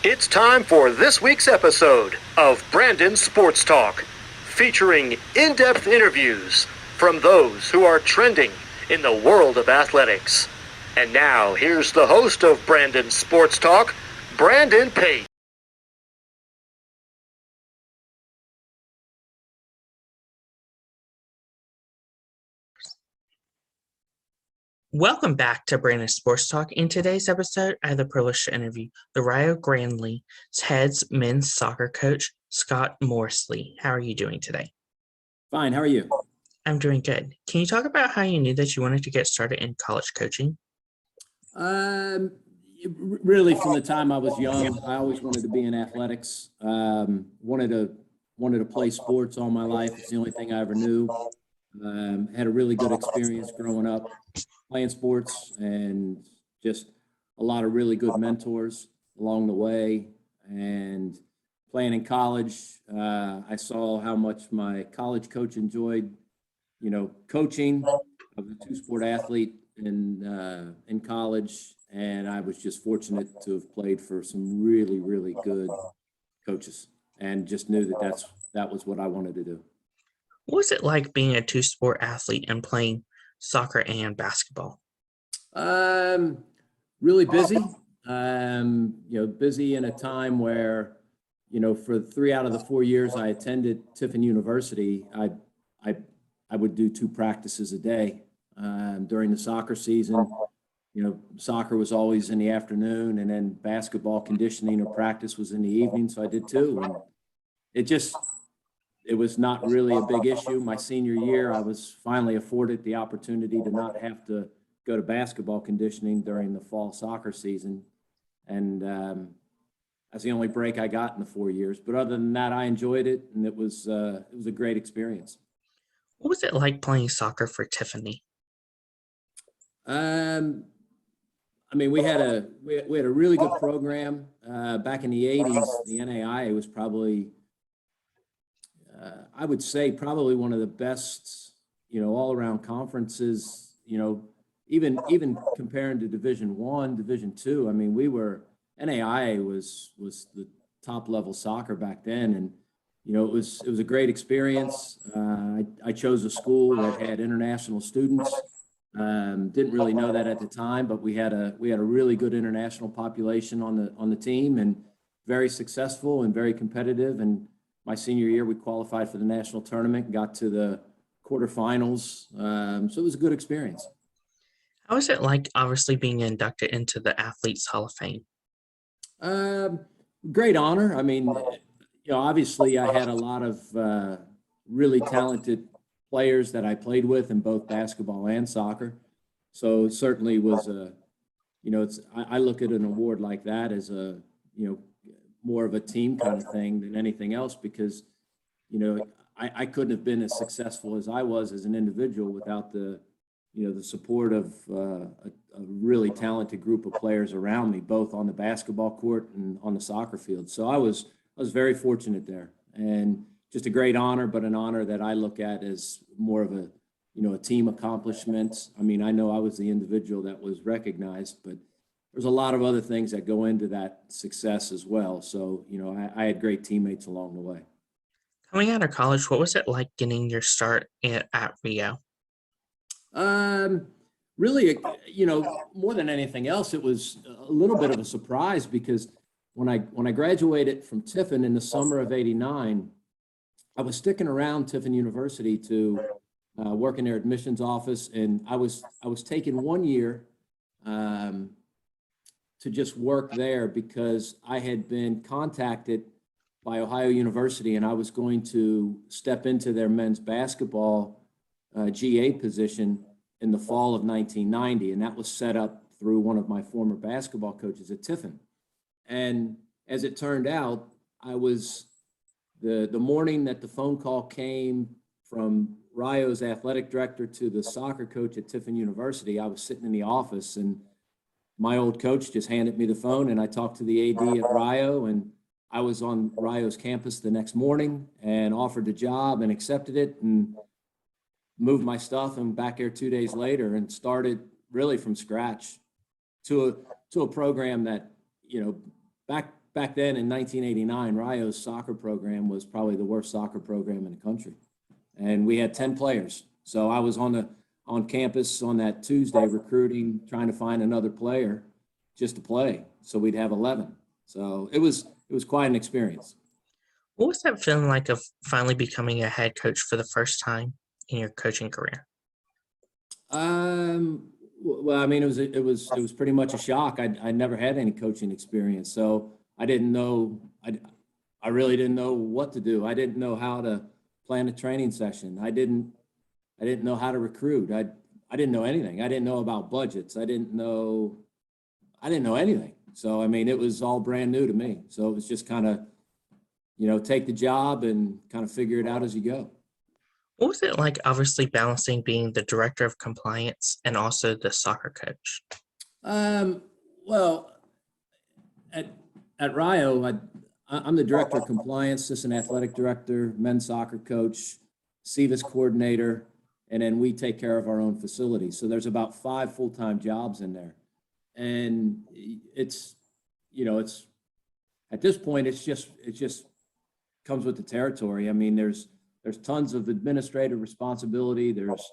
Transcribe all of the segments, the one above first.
It's time for this week's episode of Brandon Sports Talk, featuring in-depth interviews from those who are trending in the world of athletics. And now, here's the host of Brandon Sports Talk, Brandon Pate. Welcome back to Brandon Sports Talk. In today's episode, I have the privilege to interview the Rio Grande head men's soccer coach, Scott Morrisey. How are you doing today? Fine. How are you? I'm doing good. Can you talk about how you knew that you wanted to get started in college coaching? Really, from the time I was young, I always wanted to be in athletics. Wanted to play sports all my life. It's the only thing I ever knew. Had a really good experience growing up playing sports, and just a lot of really good mentors along the way. And playing in college, I saw how much my college coach enjoyed, coaching. I was a two-sport athlete in college, and I was just fortunate to have played for some really, really good coaches, and just knew that was what I wanted to do. What was it like being a two-sport athlete and playing soccer and basketball? Really busy. Busy in a time where, for 3 out of the 4 years I attended Tiffany University, I would do 2 practices a day. During the soccer season, soccer was always in the afternoon, and then basketball conditioning or practice was in the evening. So I did 2, and it was not really a big issue. My senior year, I was finally afforded the opportunity to not have to go to basketball conditioning during the fall soccer season. And that's the only break I got in the 4 years. But other than that, I enjoyed it, and it was a great experience. What was it like playing soccer for Tiffany? We had a really good program back in the 80s. The NAIA was probably, I would say, probably one of the best, all-around conferences. Even comparing to Division I, Division II. NAIA was the top level soccer back then, and it was a great experience. I chose a school that had international students. Didn't really know that at the time, but we had a really good international population on the team, and very successful and very competitive. And my senior year, we qualified for the national tournament, got to the quarterfinals. So it was a good experience. How was it like, obviously, being inducted into the Athletes Hall of Fame? Great honor. Obviously I had a lot of really talented players that I played with in both basketball and soccer. So it certainly was I look at an award like that as more of a team kind of thing than anything else, because, I couldn't have been as successful as I was as an individual without the support of a really talented group of players around me, both on the basketball court and on the soccer field. So I was very fortunate there, and just a great honor, but an honor that I look at as more of a team accomplishment. I know I was the individual that was recognized, but there's a lot of other things that go into that success as well. So, I had great teammates along the way. Coming out of college, what was it like getting your start at Rio? Really, more than anything else, it was a little bit of a surprise, because when I graduated from Tiffin in the summer of '89, I was sticking around Tiffin University to work in their admissions office, and I was taking 1 year to just work there, because I had been contacted by Ohio University, and I was going to step into their men's basketball GA position in the fall of 1990, and that was set up through one of my former basketball coaches at Tiffin. And as it turned out, I was the morning that the phone call came from Rio's athletic director to the soccer coach at Tiffin University. I was sitting in the office, and my old coach just handed me the phone, and I talked to the AD at Rio, and I was on Rio's campus the next morning and offered the job and accepted it, and moved my stuff and back there 2 days later, and started really from scratch to a program that, back back then in 1989, Rio's soccer program was probably the worst soccer program in the country. And we had 10 players. So I was on campus on that Tuesday recruiting, trying to find another player just to play. So we'd have 11. So it was quite an experience. What was that feeling like of finally becoming a head coach for the first time in your coaching career? Well, I mean, it was pretty much a shock. I never had any coaching experience, so I didn't know. I really didn't know what to do. I didn't know how to plan a training session. I didn't know how to recruit. I didn't know anything. I didn't know about budgets. I didn't know anything. So I mean, it was all brand new to me. So it was just kind of, take the job and kind of figure it out as you go. What was it like, obviously, balancing being the director of compliance and also the soccer coach? Well, at Rio, I'm the director of compliance, assistant athletic director, men's soccer coach, CVIS coordinator, and then we take care of our own facilities. So there's about 5 full-time jobs in there. And it's at this point, it just comes with the territory. I mean, there's tons of administrative responsibility. There's,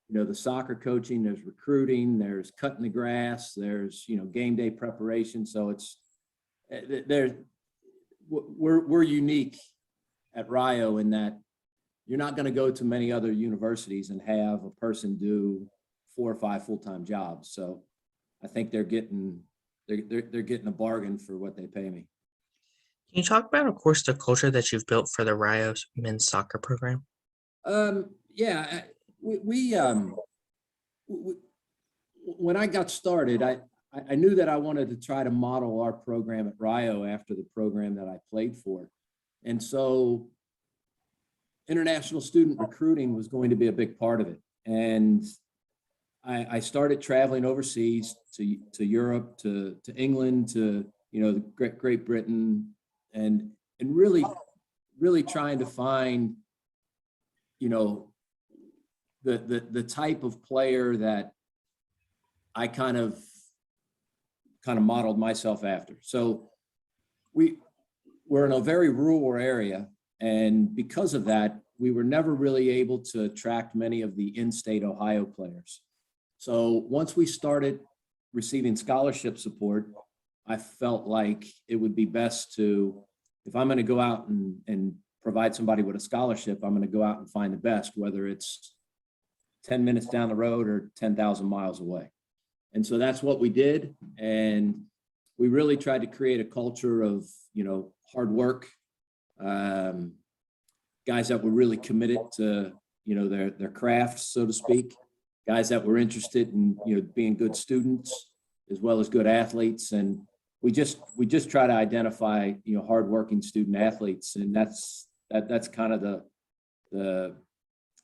the soccer coaching, there's recruiting, there's cutting the grass, there's, game day preparation. So we're unique at Rio in that you're not going to go to many other universities and have a person do 4 or 5 full-time jobs. So I think they're getting a bargain for what they pay me. Can you talk about, of course, the culture that you've built for the Rio's men's soccer program? Yeah, we when I got started, I knew that I wanted to try to model our program at Rio after the program that I played for. And so international student recruiting was going to be a big part of it. And I started traveling overseas to Europe, to England, to, Great Britain, and really trying to find, the type of player that I kind of modeled myself after. So we're in a very rural area, and because of that, we were never really able to attract many of the in-state Ohio players. So once we started receiving scholarship support, I felt like it would be best to, if I'm going to go out and provide somebody with a scholarship, I'm going to go out and find the best, whether it's 10 minutes down the road or 10,000 miles away. And so that's what we did. And we really tried to create a culture of, hard work, guys that were really committed to, their craft, so to speak, guys that were interested in, being good students as well as good athletes. And we just try to identify, hardworking student athletes. And that's kind of the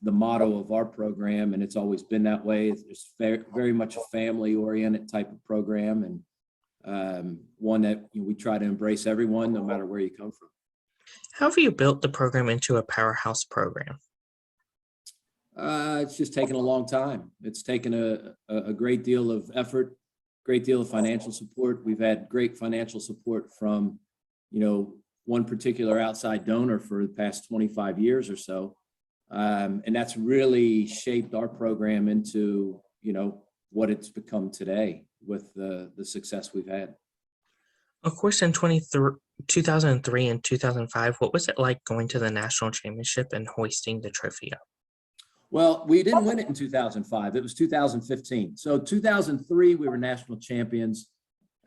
motto of our program. And it's always been that way. It's very much a family oriented type of program, and one that we try to embrace everyone, no matter where you come from. How have you built the program into a powerhouse program? It's just taken a long time. It's taken a great deal of effort, great deal of financial support. We've had great financial support from, one particular outside donor for the past 25 years or so. And that's really shaped our program into, what it's become today with the success we've had. Of course, in 2003 and 2005, what was it like going to the national championship and hoisting the trophy up? Well, we didn't win it in 2005. It was 2015. So 2003, we were national champions.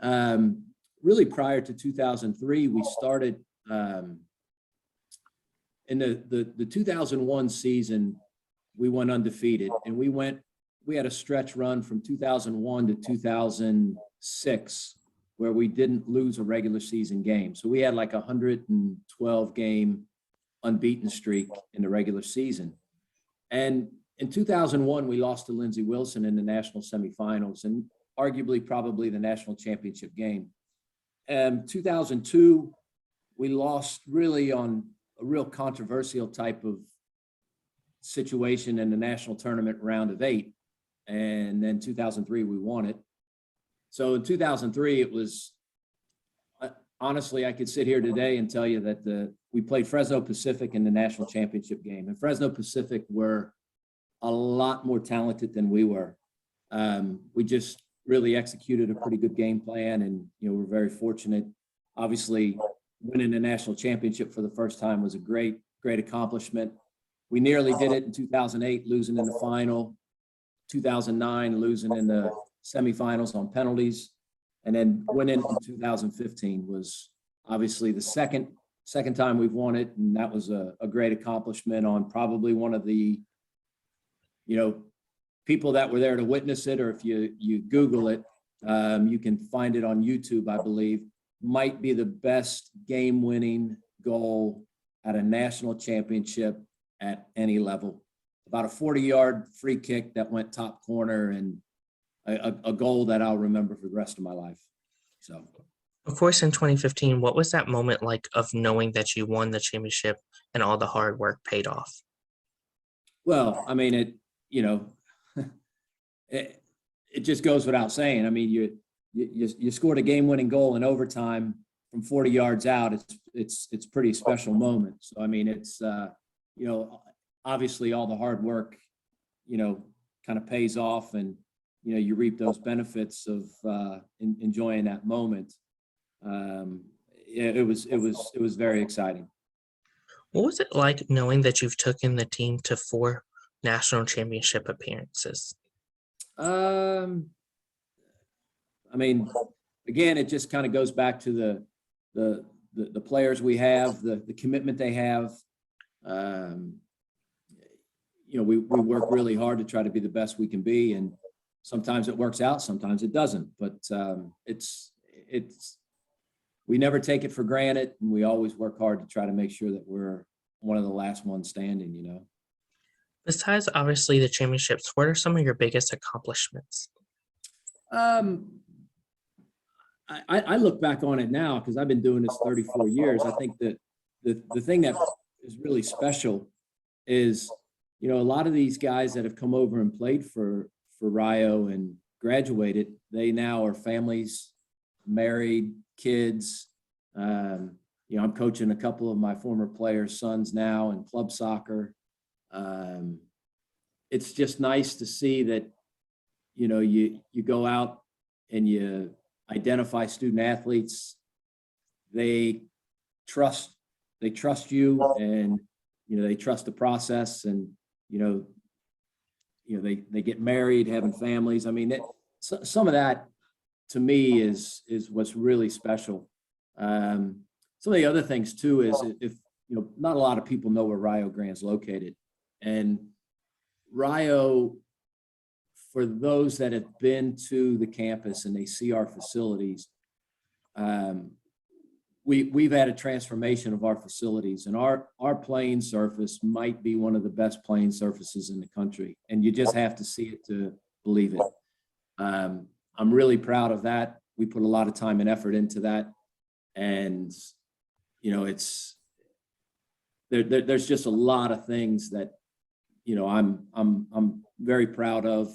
Really prior to 2003, we started in the 2001 season, we went undefeated, and we had a stretch run from 2001 to 2006 where we didn't lose a regular season game. So we had like 112 game unbeaten streak in the regular season. And in 2001, we lost to Lindsey Wilson in the national semifinals and arguably probably the national championship game. 2002, we lost really on a real controversial type of situation in the national tournament round of 8. And then 2003, we won it. So in 2003, it was, honestly, I could sit here today and tell you that we played Fresno Pacific in the national championship game, and Fresno Pacific were a lot more talented than we were. We just really executed a pretty good game plan, and we're very fortunate. Obviously, winning the national championship for the first time was a great accomplishment. We nearly did it in 2008, losing in the final. 2009, losing in the semifinals on penalties, and then winning in 2015 was obviously the second time we've won it, and that was a great accomplishment on probably one of the people that were there to witness it, or if you Google it, you can find it on YouTube, I believe. Might be the best game-winning goal at a national championship at any level. About a 40-yard free kick that went top corner, and a goal that I'll remember for the rest of my life. So, of course, in 2015, what was that moment like of knowing that you won the championship and all the hard work paid off? Well, I mean, it just goes without saying. I mean, you scored a game-winning goal in overtime from 40 yards out. It's pretty special moment. So, I mean, it's obviously all the hard work, kind of pays off, and you reap those benefits of enjoying that moment. It was very exciting. What was it like knowing that you've taken the team to 4 national championship appearances? I mean, again, it just kind of goes back to the players we have, the commitment they have. We work really hard to try to be the best we can be, and sometimes it works out, sometimes it doesn't. But we never take it for granted, and we always work hard to try to make sure that we're one of the last ones standing. Besides, obviously, the championships, what are some of your biggest accomplishments? I look back on it now because I've been doing this 34 years. I think that the thing that is really special is, a lot of these guys that have come over and played for Rio and graduated, they now are families, married, kids. I'm coaching a couple of my former players' sons now in club soccer. It's just nice to see that, you go out and you identify student athletes. They trust you, and, they trust the process, and, they get married, having families. I mean, some of that to me is what's really special. Some of the other things too is if not a lot of people know where Rio Grande is located, and Rio, for those that have been to the campus and they see our facilities, we've had a transformation of our facilities, and our playing surface might be one of the best playing surfaces in the country, and you just have to see it to believe it. I'm really proud of that. We put a lot of time and effort into that, and there's just a lot of things that I'm very proud of.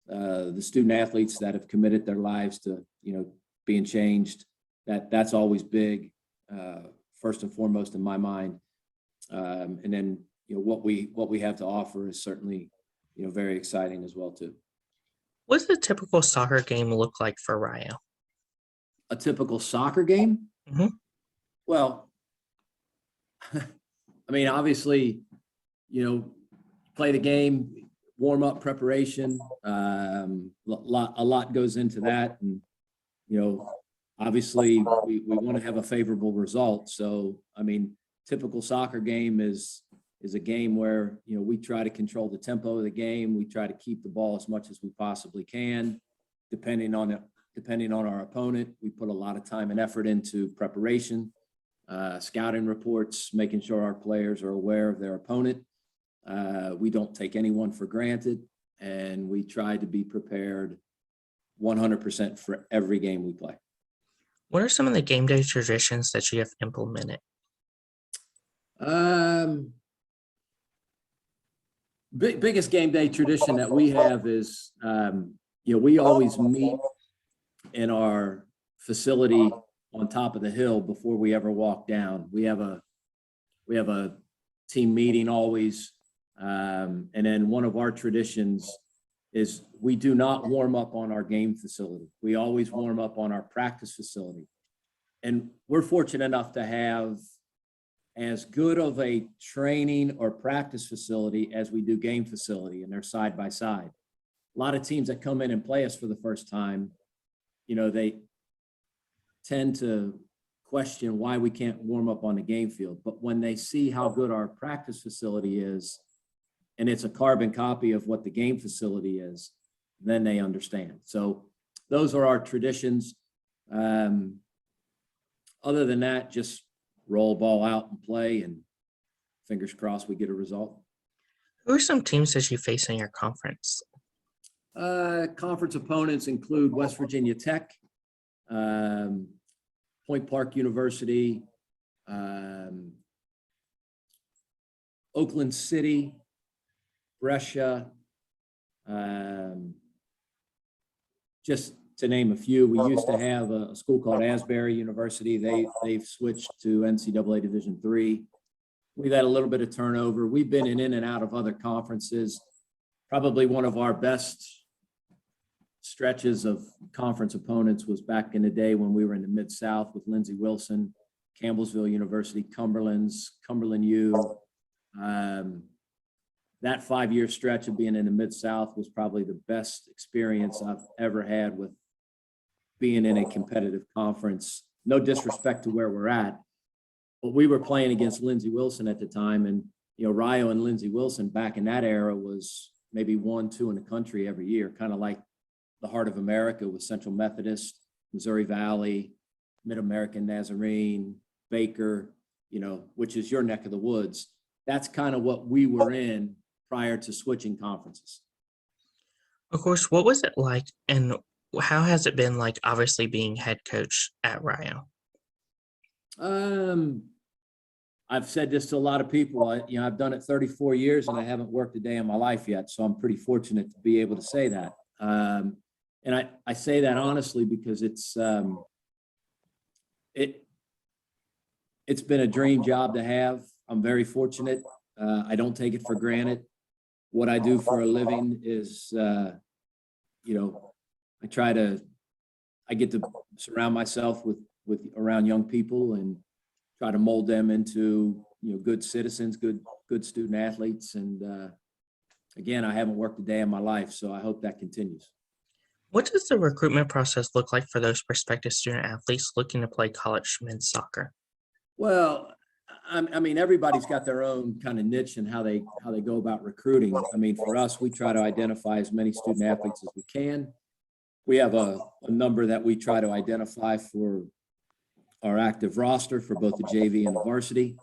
The student athletes that have committed their lives to being changed. That's always big, first and foremost in my mind. And then what we have to offer is certainly very exciting as well too. What does a typical soccer game look like for Rio? A typical soccer game? Mm-hmm. Well, I mean, obviously, play the game, warm up, preparation. A lot goes into that, and obviously we want to have a favorable result. So, I mean, typical soccer game is a game where we try to control the tempo of the game. We try to keep the ball as much as we possibly can, depending on our opponent. We put a lot of time and effort into preparation, scouting reports, making sure our players are aware of their opponent. We don't take anyone for granted, and we try to be prepared 100% for every game we play. What are some of the game day traditions that you have implemented? Biggest game day tradition that we have is, we always meet in our facility on top of the hill before we ever walk down. We have a team meeting always. And then one of our traditions is we do not warm up on our game facility. We always warm up on our practice facility. And we're fortunate enough to have as good of a training or practice facility as we do game facility, and they're side by side. A lot of teams that come in and play us for the first time, they tend to question why we can't warm up on the game field. But when they see how good our practice facility is, and it's a carbon copy of what the game facility is, then they understand. So those are our traditions. Other than that, just roll ball out and play, and fingers crossed we get a result. Who are some teams that you face in your conference? Conference opponents include West Virginia Tech, Point Park University, Oakland City, Brescia, just to name a few. We used to have a school called Asbury University. They've switched to NCAA Division III. We've had a little bit of turnover. We've been in and out of other conferences. Probably one of our best stretches of conference opponents was back in the day when we were in the Mid-South with Lindsey Wilson, Campbellsville University, Cumberland U. That 5-year stretch of being in the Mid-South was probably the best experience I've ever had with being in a competitive conference. No disrespect to where we're at, but we were playing against Lindsey Wilson at the time. And, Rio and Lindsey Wilson back in that era was maybe 1-2 in the country every year, kind of like the heart of America with Central Methodist, Missouri Valley, Mid-American Nazarene, Baker, which is your neck of the woods. That's kind of what we were in prior to switching conferences. Of course, what was it like, and how has it been like, obviously being head coach at Rio? I've said this to a lot of people. I've done it 34 years and I haven't worked a day in my life yet. So I'm pretty fortunate to be able to say that. And I say that honestly because it's been a dream job to have. I'm very fortunate. I don't take it for granted. What I do for a living is, I get to surround myself with around young people and try to mold them into, good citizens, good student athletes. And again, I haven't worked a day in my life, so I hope that continues. What does the recruitment process look like for those prospective student athletes looking to play college men's soccer? Well, I mean, everybody's got their own kind of niche and how they go about recruiting. I mean, for us, we try to identify as many student athletes as we can. We have a number that we try to identify for our active roster for both the JV and the varsity.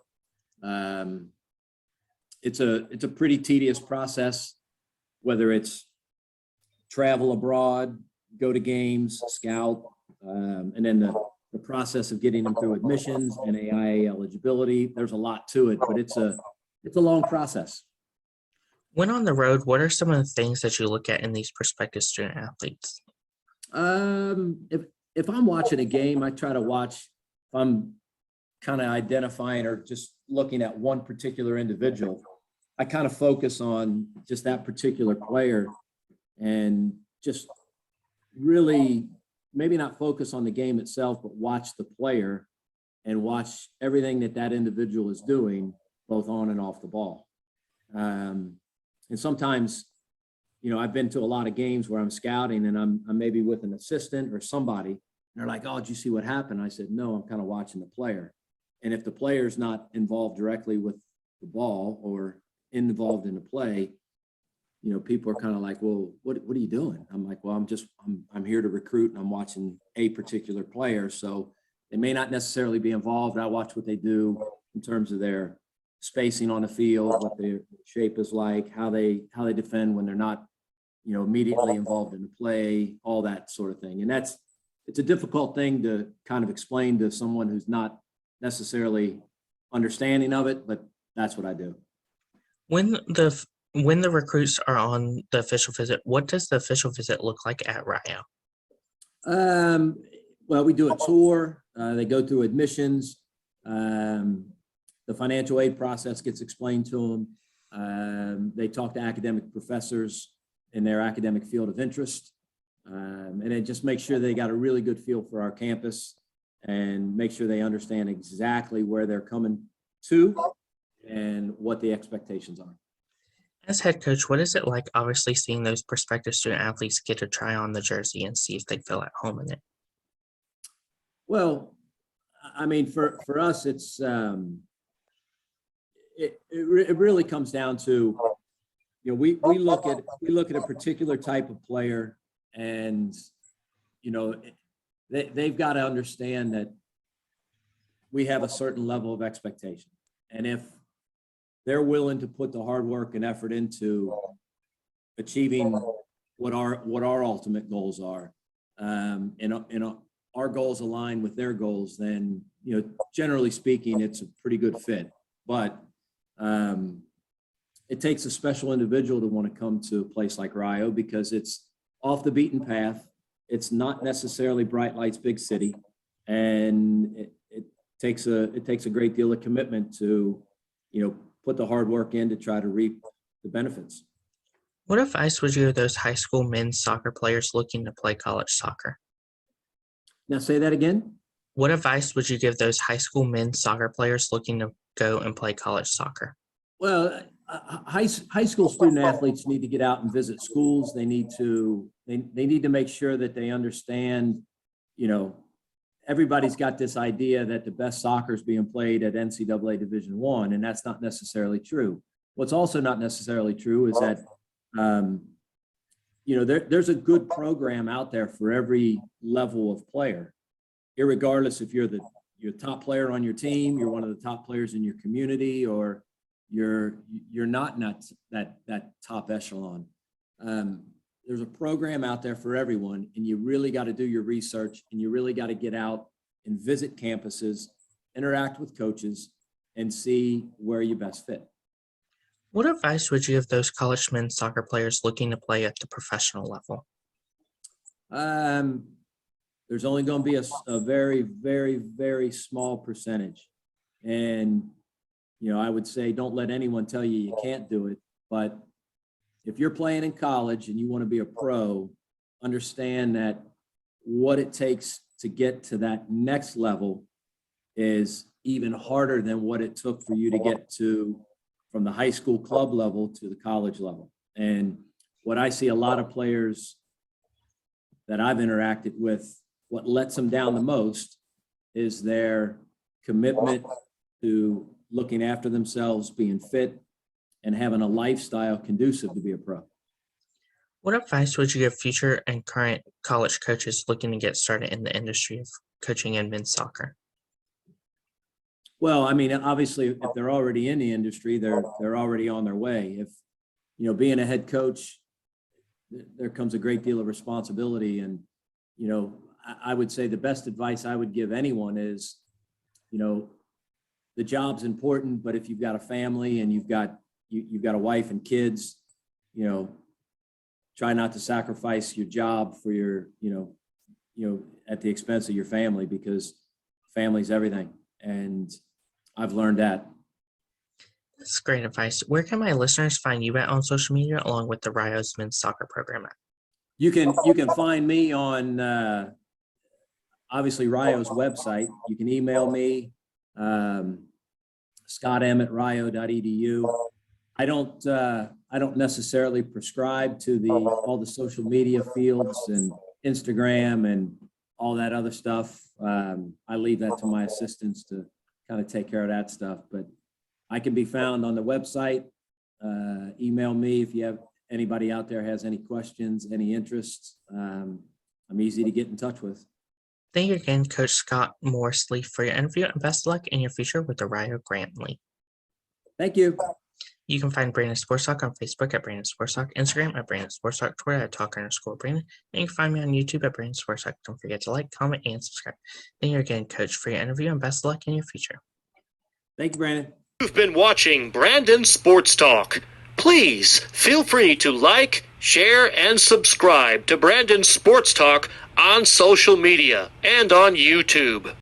It's a pretty tedious process, whether it's travel abroad, go to games, scout, and then the process of getting them through admissions and AIA eligibility. There's a lot to it, but it's a long process. When on the road, what are some of the things that you look at in these prospective student athletes? If I'm watching a game, I try to watch, if I'm kind of identifying or just looking at one particular individual, I kind of focus on just that particular player and just really maybe not focus on the game itself, but watch the player and watch everything that individual is doing, both on and off the ball. And sometimes, I've been to a lot of games where I'm scouting and I'm maybe with an assistant or somebody, and they're like, "Oh, did you see what happened?" I said, "No, I'm kind of watching the player." And if the player's not involved directly with the ball or involved in the play, people are kind of like, "Well, what are you doing?" I'm like, "Well, I'm here to recruit and I'm watching a particular player." So they may not necessarily be involved. I watch what they do in terms of their spacing on the field, what their shape is like, how they defend when they're not, immediately involved in the play, all that sort of thing. And it's a difficult thing to kind of explain to someone who's not necessarily understanding of it, but that's what I do. When the recruits are on the official visit, what does the official visit look like at Rio? Well, we do a tour. They go through admissions. The financial aid process gets explained to them. They talk to academic professors in their academic field of interest. And it just makes sure they got a really good feel for our campus and make sure they understand exactly where they're coming to and what the expectations are. As head coach, what is it like obviously seeing those prospective student athletes get to try on the jersey and see if they feel at home in it? Well, I mean, for us, it's it really comes down to, you know, we look at a particular type of player, and you know, they've got to understand that we have a certain level of expectation, and if they're willing to put the hard work and effort into achieving what our ultimate goals are, and our goals align with their goals, then, you know, generally speaking, it's a pretty good fit. But it takes a special individual to want to come to a place like Rio, because it's off the beaten path. It's not necessarily bright lights, big city, and it takes a great deal of commitment to, you know, put the hard work in to try to reap the benefits. What advice would you give those high school men's soccer players looking to play college soccer? Now, say that again. What advice would you give those high school men's soccer players looking to go and play college soccer? Well, high school student athletes need to get out and visit schools. They need to make sure that they understand, you know, everybody's got this idea that the best soccer is being played at NCAA Division I, and that's not necessarily true. What's also not necessarily true is that, you know, there's a good program out there for every level of player, irregardless if you're top player on your team, you're one of the top players in your community, or you're not that top echelon. There's a program out there for everyone, and you really got to do your research, and you really got to get out and visit campuses, interact with coaches, and see where you best fit. What advice would you give those college men's soccer players looking to play at the professional level? There's only going to be a very, very, very small percentage. And, you know, I would say don't let anyone tell you you can't do it. But if you're playing in college and you want to be a pro, understand that what it takes to get to that next level is even harder than what it took for you to get to from the high school club level to the college level. And what I see a lot of players that I've interacted with, what lets them down the most is their commitment to looking after themselves, being fit, and having a lifestyle conducive to be a pro. What advice would you give future and current college coaches looking to get started in the industry of coaching in men's soccer? Well, I mean, obviously, if they're already in the industry, they're already on their way. If, you know, being a head coach, there comes a great deal of responsibility. And, you know, I would say the best advice I would give anyone is, you know, the job's important, but if you've got a family and you've got a wife and kids, you know, try not to sacrifice your job for your, you know, at the expense of your family, because family's everything. And I've learned that. That's great advice. Where can my listeners find you at on social media, along with the Rio's men's soccer program at? You can find me on obviously Rio's website. You can email me, scott.m@rio.edu. I don't necessarily prescribe to all the social media fields and Instagram and all that other stuff. I leave that to my assistants to kind of take care of that stuff, but I can be found on the website. Email me if you have anybody out there has any questions, any interests. I'm easy to get in touch with. Thank you again, Coach Scott Morrisey, for your interview, and best of luck in your future with the Rio Grande. Thank you. You can find Brandon Sports Talk on Facebook at Brandon Sports Talk, Instagram at Brandon Sports Talk, Twitter at Talk_Brandon, and you can find me on YouTube at Brandon Sports Talk. Don't forget to like, comment, and subscribe. Thank you again, Coach, for your interview, and best of luck in your future. Thank you, Brandon. You've been watching Brandon Sports Talk. Please feel free to like, share, and subscribe to Brandon Sports Talk on social media and on YouTube.